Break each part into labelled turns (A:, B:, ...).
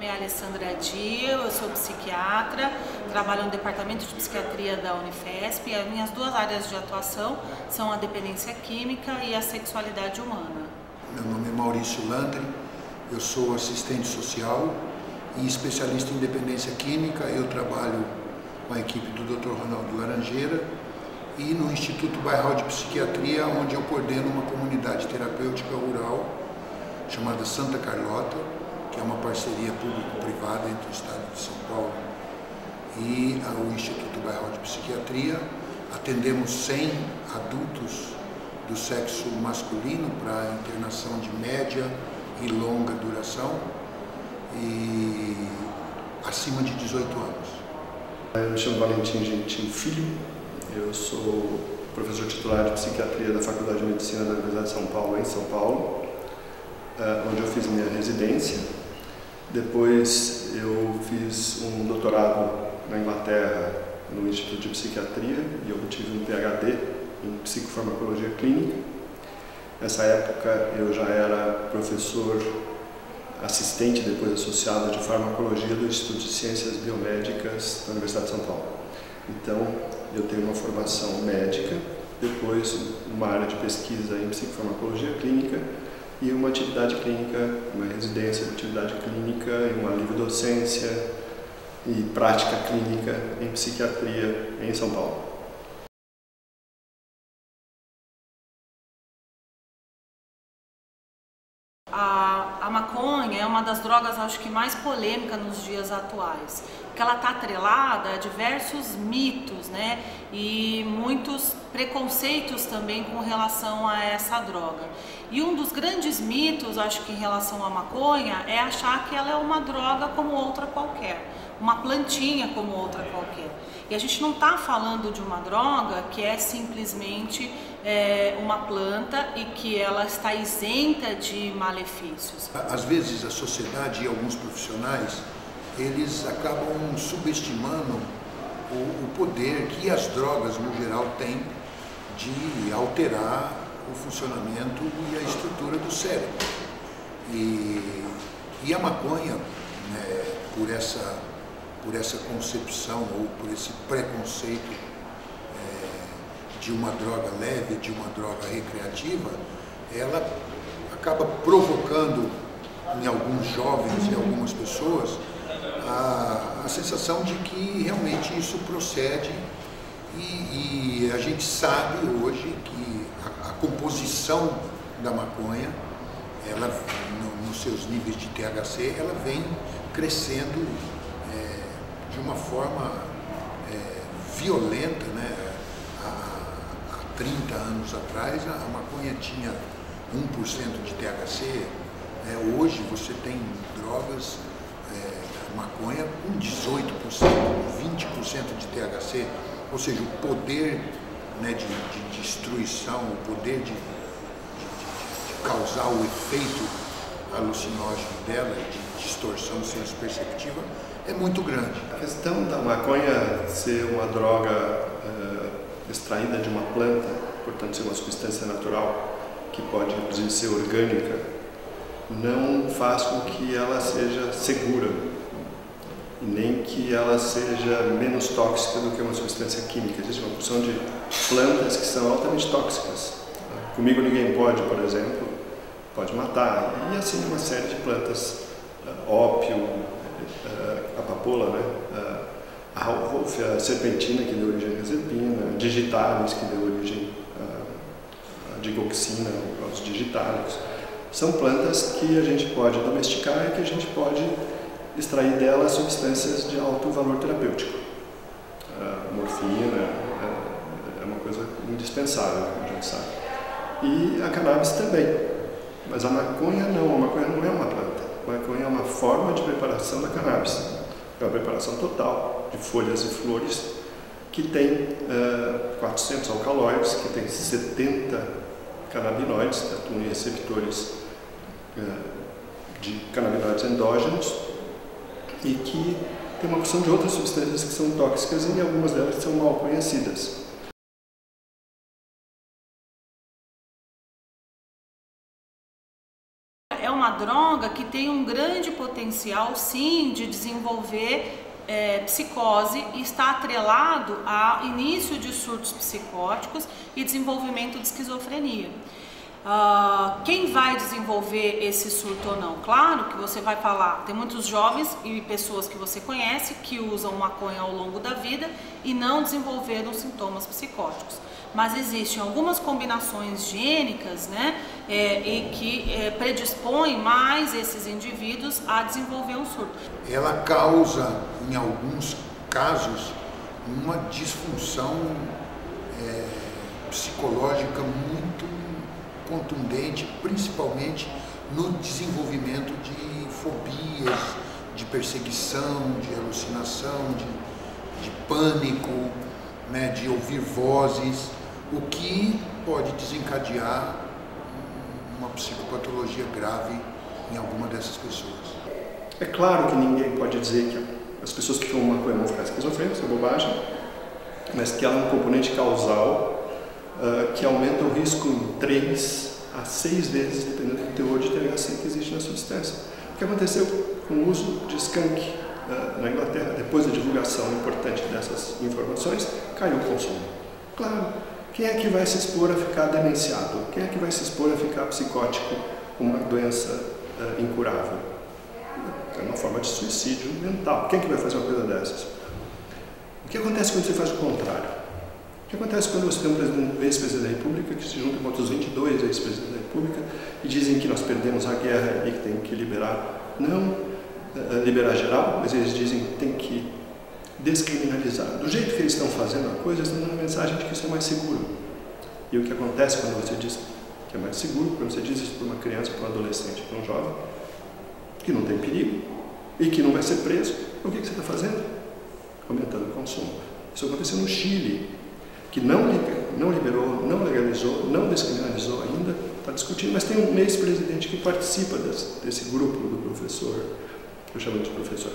A: é a Alessandra Dia, eu sou psiquiatra, trabalho no Departamento de Psiquiatria da Unifesp e as minhas duas áreas de atuação são a dependência química e a sexualidade humana.
B: Meu nome é Maurício Landry, eu sou assistente social e especialista em dependência química. Eu trabalho com a equipe do Dr. Ronaldo Laranjeira e no Instituto Bairral de Psiquiatria, onde eu coordeno uma comunidade terapêutica rural chamada Santa Carlota, que é uma parceria público-privada entre o Estado de São Paulo e o Instituto Bairral de Psiquiatria. Atendemos 100 adultos do sexo masculino para internação de média e longa duração e acima de 18 anos.
C: Eu me chamo Valentim Gentil Filho, eu sou professor titular de Psiquiatria da Faculdade de Medicina da Universidade de São Paulo, em São Paulo, onde eu fiz minha residência. Depois eu fiz um doutorado na Inglaterra, no Instituto de Psiquiatria, e eu obtive um PhD em Psicofarmacologia Clínica. Nessa época eu já era professor assistente, depois associado de Farmacologia do Instituto de Ciências Biomédicas da Universidade de São Paulo. Então, eu tenho uma formação médica, depois uma área de pesquisa em Psicofarmacologia Clínica e uma atividade clínica, uma residência de atividade clínica e uma livre-docência e prática clínica em Psiquiatria em São Paulo.
A: A maconha é uma das drogas, acho que mais polêmica nos dias atuais, porque ela está atrelada a diversos mitos, né? E muitos preconceitos também com relação a essa droga. E um dos grandes mitos, acho que em relação à maconha, é achar que ela é uma droga como outra qualquer, uma plantinha como outra qualquer. E a gente não está falando de uma droga que é simplesmente uma planta e que ela está isenta de malefícios.
B: Às vezes a sociedade e alguns profissionais, eles acabam subestimando o poder que as drogas no geral têm de alterar o funcionamento e a estrutura do cérebro. E a maconha, né, por essa concepção ou por esse preconceito de uma droga leve, de uma droga recreativa, ela acaba provocando em alguns jovens e algumas pessoas a sensação de que realmente isso procede e a gente sabe hoje que a composição da maconha, ela, nos seus níveis de THC, ela vem crescendo de uma forma violenta, né? Há 30 anos atrás a maconha tinha 1% de THC, hoje você tem drogas, maconha com 18%, 20% de THC, ou seja, o poder, né, de destruição, o poder de causar o efeito alucinógeno dela, de distorção senso-perceptiva, é muito grande.
C: A questão da maconha ser uma droga extraída de uma planta, portanto ser uma substância natural que pode inclusive ser orgânica, não faz com que ela seja segura, nem que ela seja menos tóxica do que uma substância química. Existe uma porção de plantas que são altamente tóxicas. Comigo ninguém pode, por exemplo, pode matar. E assim uma série de plantas, ópio, a papoula, né? A Rauwolfia serpentina, que deu origem à resepina, digitalis, que deu origem à digoxina, aos digitálicos. São plantas que a gente pode domesticar e que a gente pode extrair delas substâncias de alto valor terapêutico. A morfina é uma coisa indispensável, como a gente sabe. E a cannabis também. Mas a maconha não é uma planta. A maconha é uma forma de preparação da cannabis. É uma preparação total de folhas e flores que tem 400 alcaloides, que tem 70 canabinoides, que atuam em receptores de canabinoides endógenos e que tem uma porção de outras substâncias que são tóxicas e algumas delas são mal conhecidas.
A: É uma droga que tem um grande potencial, sim, de desenvolver psicose e está atrelado a início de surtos psicóticos e desenvolvimento de esquizofrenia. Quem vai desenvolver esse surto ou não? Claro que você vai falar, tem muitos jovens e pessoas que você conhece que usam maconha ao longo da vida e não desenvolveram sintomas psicóticos. Mas existem algumas combinações gênicas, né, e que predispõem mais esses indivíduos a desenvolver um surto.
B: Ela causa, em alguns casos, uma disfunção psicológica muito contundente, principalmente no desenvolvimento de fobias, de perseguição, de alucinação, de pânico, né, de ouvir vozes, o que pode desencadear uma psicopatologia grave em alguma dessas pessoas.
C: É claro que ninguém pode dizer que as pessoas que fumam maconha vão ficar esquizofrênicas, isso é bobagem, mas que ela é um componente causal que aumenta o risco em 3 a 6 vezes, dependendo do teor de THC que existe na substância. O que aconteceu com o uso de skunk na Inglaterra, depois da divulgação importante dessas informações, caiu o consumo. Claro, quem é que vai se expor a ficar demenciado? Quem é que vai se expor a ficar psicótico com uma doença incurável? É uma forma de suicídio mental. Quem é que vai fazer uma coisa dessas? O que acontece quando você faz o contrário? O que acontece quando você tem um ex-presidente da República que se junta com outros 22 ex-presidentes da República e dizem que nós perdemos a guerra e que tem que liberar, não liberar geral, mas eles dizem que tem que descriminalizar. Do jeito que eles estão fazendo a coisa, eles estão dando a mensagem de que isso é mais seguro. E o que acontece quando você diz que é mais seguro, quando você diz isso para uma criança, para um adolescente, para um jovem, que não tem perigo e que não vai ser preso, o que você está fazendo? Aumentando o consumo. Isso aconteceu no Chile, que não liberou, não legalizou, não descriminalizou ainda, está discutindo, mas tem um ex-presidente que participa desse grupo do professor, eu chamo de professor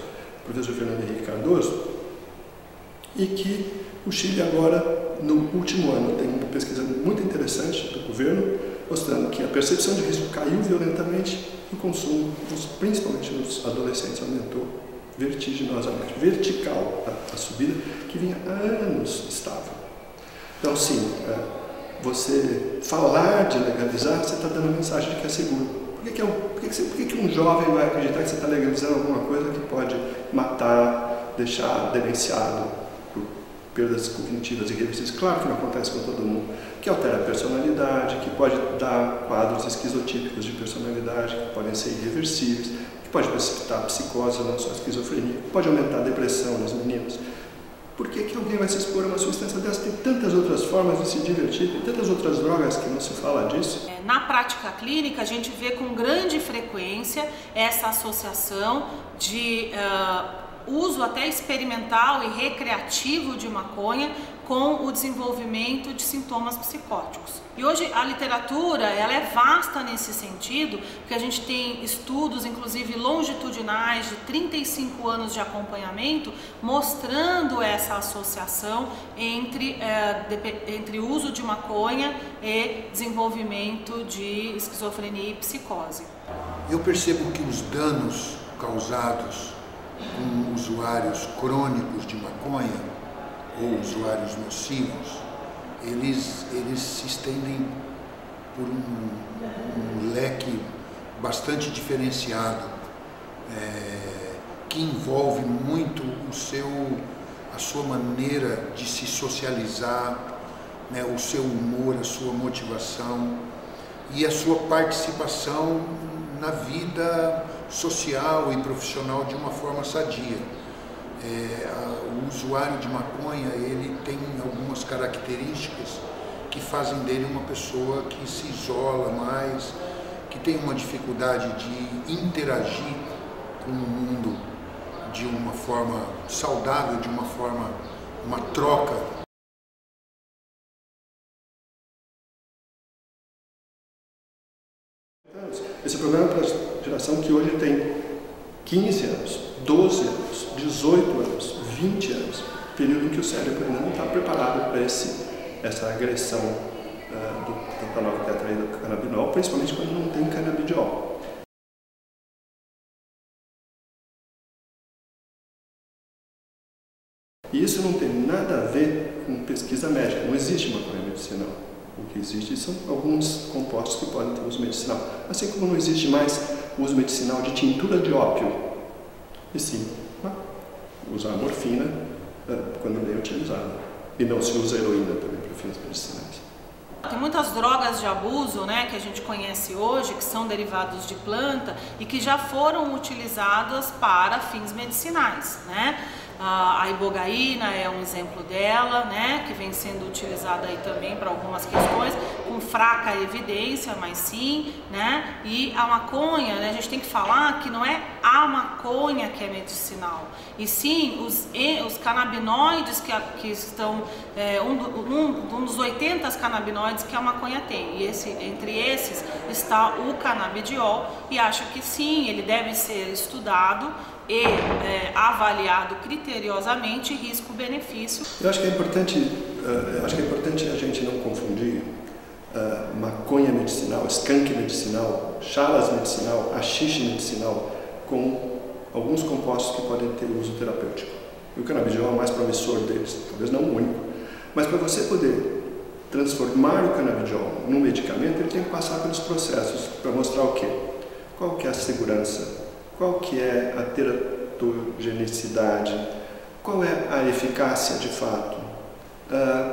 C: Fernando Henrique Cardoso, e que o Chile agora, no último ano, tem uma pesquisa muito interessante do governo, mostrando que a percepção de risco caiu violentamente e o consumo, principalmente nos adolescentes, aumentou vertiginosamente, vertical a subida, que vinha há anos estável. Então, sim, você falar de legalizar, você está dando a mensagem de que é seguro. Por que um jovem vai acreditar que você está legalizando alguma coisa que pode matar, deixar demenciado por perdas cognitivas irreversíveis? Claro que não acontece com todo mundo. Que altera a personalidade, que pode dar quadros esquizotípicos de personalidade, que podem ser irreversíveis, que pode precipitar psicose, não só esquizofrenia, que pode aumentar a depressão nas meninas. Por que alguém vai se expor a uma substância dessa? Tem tantas outras formas de se divertir, tem tantas outras drogas que não se fala disso.
A: Na prática clínica, a gente vê com grande frequência essa associação de uso até experimental e recreativo de maconha com o desenvolvimento de sintomas psicóticos. E hoje a literatura ela é vasta nesse sentido, porque a gente tem estudos, inclusive longitudinais, de 35 anos de acompanhamento, mostrando essa associação entre uso de maconha e desenvolvimento de esquizofrenia e psicose.
B: Eu percebo que os danos causados com usuários crônicos de maconha ou usuários nocivos, eles se estendem por um leque bastante diferenciado, que envolve muito a sua maneira de se socializar, né, o seu humor, a sua motivação e a sua participação na vida social e profissional de uma forma sadia. O usuário de maconha, ele tem algumas características que fazem dele uma pessoa que se isola mais, que tem uma dificuldade de interagir com o mundo de uma forma saudável, de uma troca.
C: Esse programa é para a geração que hoje tem 15 anos, 12 anos, 18 anos, 20 anos, período em que o cérebro ainda não está preparado para essa agressão do tetanol, tetraidrocannabinol, principalmente quando não tem canabidiol. E isso não tem nada a ver com pesquisa médica, não existe maconha medicinal. O que existe são alguns compostos que podem ter uso medicinal. Assim como não existe mais uso medicinal de tintura de ópio. E sim, usar morfina quando bem utilizada. E não se usa heroína também para fins medicinais.
A: Tem muitas drogas de abuso, né, que a gente conhece hoje, que são derivados de planta e que já foram utilizadas para fins medicinais, né? A ibogaína é um exemplo dela, né, que vem sendo utilizada aí também para algumas questões, com fraca evidência, mas sim, né, e a maconha, né, a gente tem que falar que não é a maconha que é medicinal, e sim os canabinoides que estão, um dos 80 canabinoides que a maconha tem, e entre esses está o canabidiol, e acho que sim, ele deve ser estudado e avaliado criteriosamente risco-benefício.
C: Eu acho que é importante a gente não confundir maconha medicinal, skunk medicinal, charas medicinal, haxixe medicinal com alguns compostos que podem ter uso terapêutico. E o canabidiol é o mais promissor deles, talvez não o único, mas para você poder transformar o canabidiol num medicamento, ele tem que passar pelos processos para mostrar o quê? Qual que é a segurança? Qual que é a teratogenicidade? Qual é a eficácia de fato?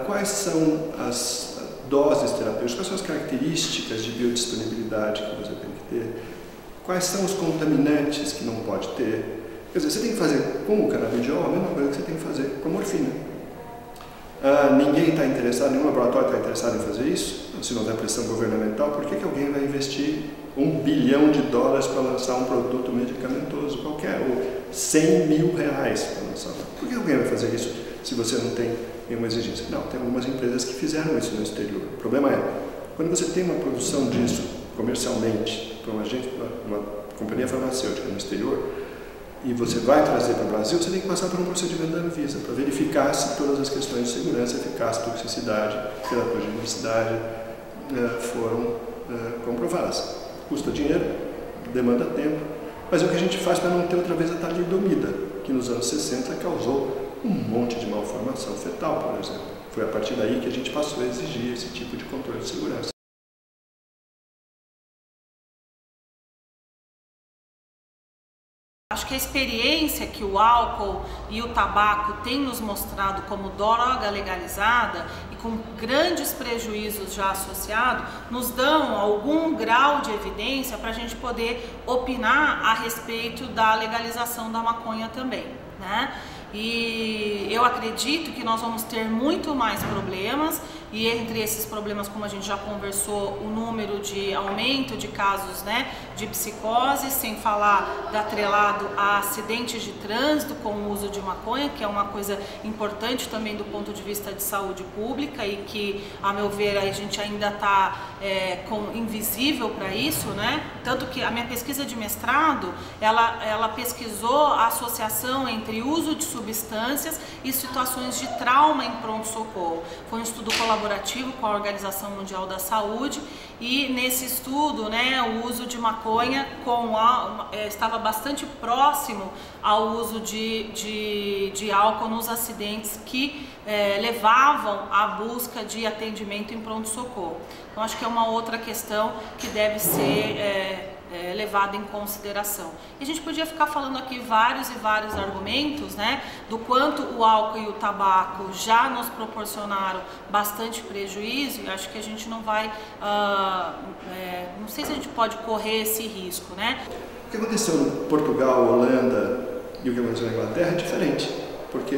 C: Quais são as doses terapêuticas? Quais são as características de biodisponibilidade que você tem que ter? Quais são os contaminantes que não pode ter? Quer dizer, você tem que fazer com o canabidiol a mesma coisa que você tem que fazer com a morfina. Ninguém está interessado, nenhum laboratório está interessado em fazer isso. Se não houver pressão governamental, por que alguém vai investir $1 bilhão para lançar um produto medicamentoso qualquer, ou R$100 mil para lançar? Por que alguém vai fazer isso se você não tem nenhuma exigência? Não, tem algumas empresas que fizeram isso no exterior. O problema é, quando você tem uma produção disso comercialmente para uma companhia farmacêutica no exterior, e você vai trazer para o Brasil, você tem que passar por um procedimento da Anvisa para verificar se todas as questões de segurança, eficácia, toxicidade, teratogenicidade foram comprovadas. Custa dinheiro, demanda tempo, mas é o que a gente faz para não ter outra vez a talidomida, que nos anos 60 causou um monte de malformação fetal, por exemplo. Foi a partir daí que a gente passou a exigir esse tipo de controle de segurança.
A: Acho que a experiência que o álcool e o tabaco têm nos mostrado como droga legalizada e com grandes prejuízos já associados, nos dão algum grau de evidência para a gente poder opinar a respeito da legalização da maconha também, né? E eu acredito que nós vamos ter muito mais problemas, e entre esses problemas, como a gente já conversou, o número de aumento de casos, né, de psicose, sem falar atrelado a acidentes de trânsito com o uso de maconha, que é uma coisa importante também do ponto de vista de saúde pública e que, a meu ver, a gente ainda está invisível para isso, né? Tanto que a minha pesquisa de mestrado, ela pesquisou a associação entre uso de substâncias e situações de trauma em pronto-socorro. Foi um estudo colaborativo com a Organização Mundial da Saúde, e nesse estudo, né, o uso de maconha estava bastante próximo ao uso de álcool nos acidentes que levavam à busca de atendimento em pronto-socorro. Então acho que é uma outra questão que deve ser levado em consideração. E a gente podia ficar falando aqui vários argumentos, né, do quanto o álcool e o tabaco já nos proporcionaram bastante prejuízo, e acho que a gente não vai, não sei se a gente pode correr esse risco, né?
C: O que aconteceu em Portugal, Holanda e o que aconteceu na Inglaterra é diferente, porque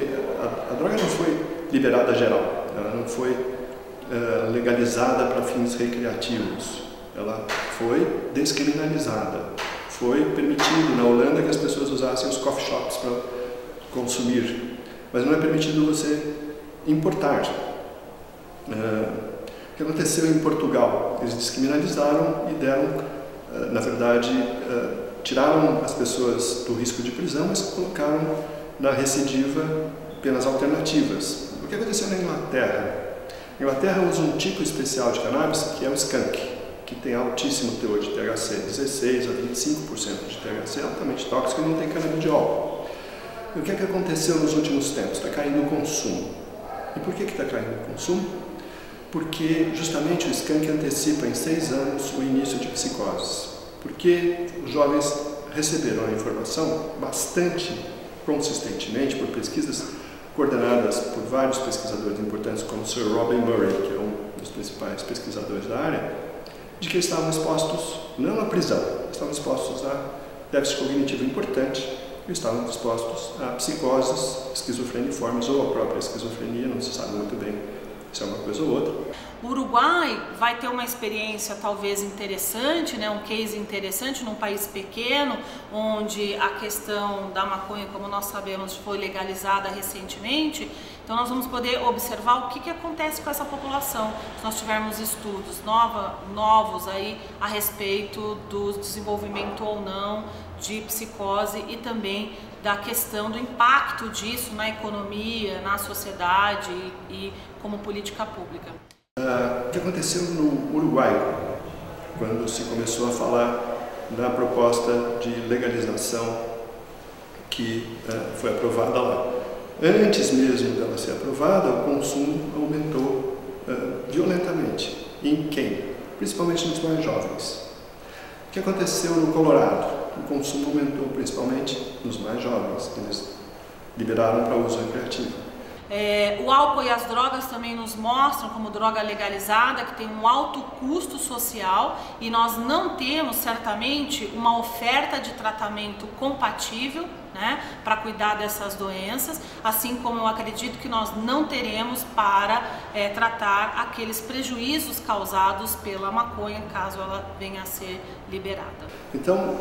C: a droga não foi liberada geral, ela não foi legalizada para fins recreativos. Ela foi descriminalizada. Foi permitido na Holanda que as pessoas usassem os coffee shops para consumir, mas não é permitido você importar. O que aconteceu em Portugal? Eles descriminalizaram e deram, na verdade, tiraram as pessoas do risco de prisão, mas colocaram na recidiva penas alternativas. O que aconteceu na Inglaterra? Na Inglaterra usa um tipo especial de cannabis que é o skunk, que tem altíssimo teor de THC, 16 a 25% de THC, altamente tóxico e não tem canabidiol. E o que é que aconteceu nos últimos tempos? Está caindo o consumo. E por que está caindo o consumo? Porque justamente o skunk antecipa em 6 anos o início de psicoses. Porque os jovens receberam a informação bastante consistentemente por pesquisas coordenadas por vários pesquisadores importantes, como o Sir Robin Murray, que é um dos principais pesquisadores da área, de que estavam expostos, não à prisão, estavam expostos a déficit cognitivo importante, e estavam expostos a psicoses esquizofreniformes ou a própria esquizofrenia, não se sabe muito bem se é uma coisa ou outra.
A: O Uruguai vai ter uma experiência talvez interessante, né, um case interessante num país pequeno, onde a questão da maconha, como nós sabemos, foi legalizada recentemente. Então nós vamos poder observar o que acontece com essa população, se nós tivermos estudos novos aí a respeito do desenvolvimento ou não de psicose e também da questão do impacto disso na economia, na sociedade e como política pública.
C: O que aconteceu no Uruguai, quando se começou a falar da proposta de legalização que foi aprovada lá. Antes mesmo dela ser aprovada, o consumo aumentou violentamente. Em quem? Principalmente nos mais jovens. O que aconteceu no Colorado? O consumo aumentou principalmente nos mais jovens. Eles liberaram para uso recreativo.
A: O álcool e as drogas também nos mostram como droga legalizada que tem um alto custo social e nós não temos certamente uma oferta de tratamento compatível, né, para cuidar dessas doenças, assim como eu acredito que nós não teremos para tratar aqueles prejuízos causados pela maconha caso ela venha a ser liberada.
C: Então,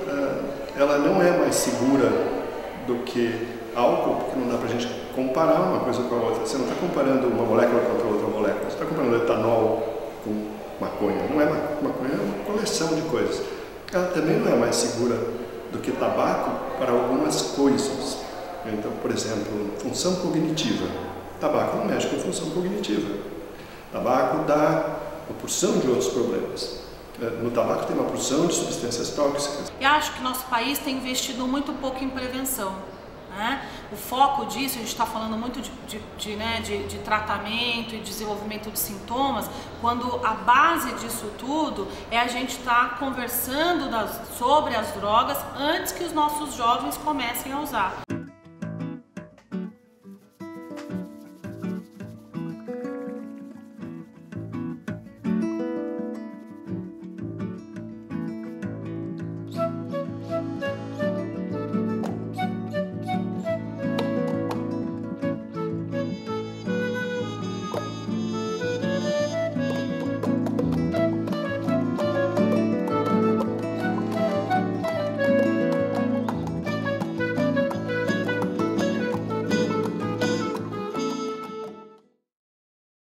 C: ela não é mais segura do que álcool, porque não dá para a gente comparar uma coisa com a outra. Você não está comparando uma molécula contra outra molécula, você está comparando etanol com maconha. Não é maconha, é uma coleção de coisas. Ela também não é mais segura do que tabaco para algumas coisas. Então, por exemplo, função cognitiva. Tabaco não mexe com função cognitiva. Tabaco dá uma porção de outros problemas. No tabaco tem uma porção de substâncias tóxicas.
A: Eu acho que nosso país tem investido muito pouco em prevenção. Né? O foco disso, a gente está falando muito de tratamento e desenvolvimento de sintomas, quando a base disso tudo é a gente estar conversando sobre as drogas antes que os nossos jovens comecem a usar.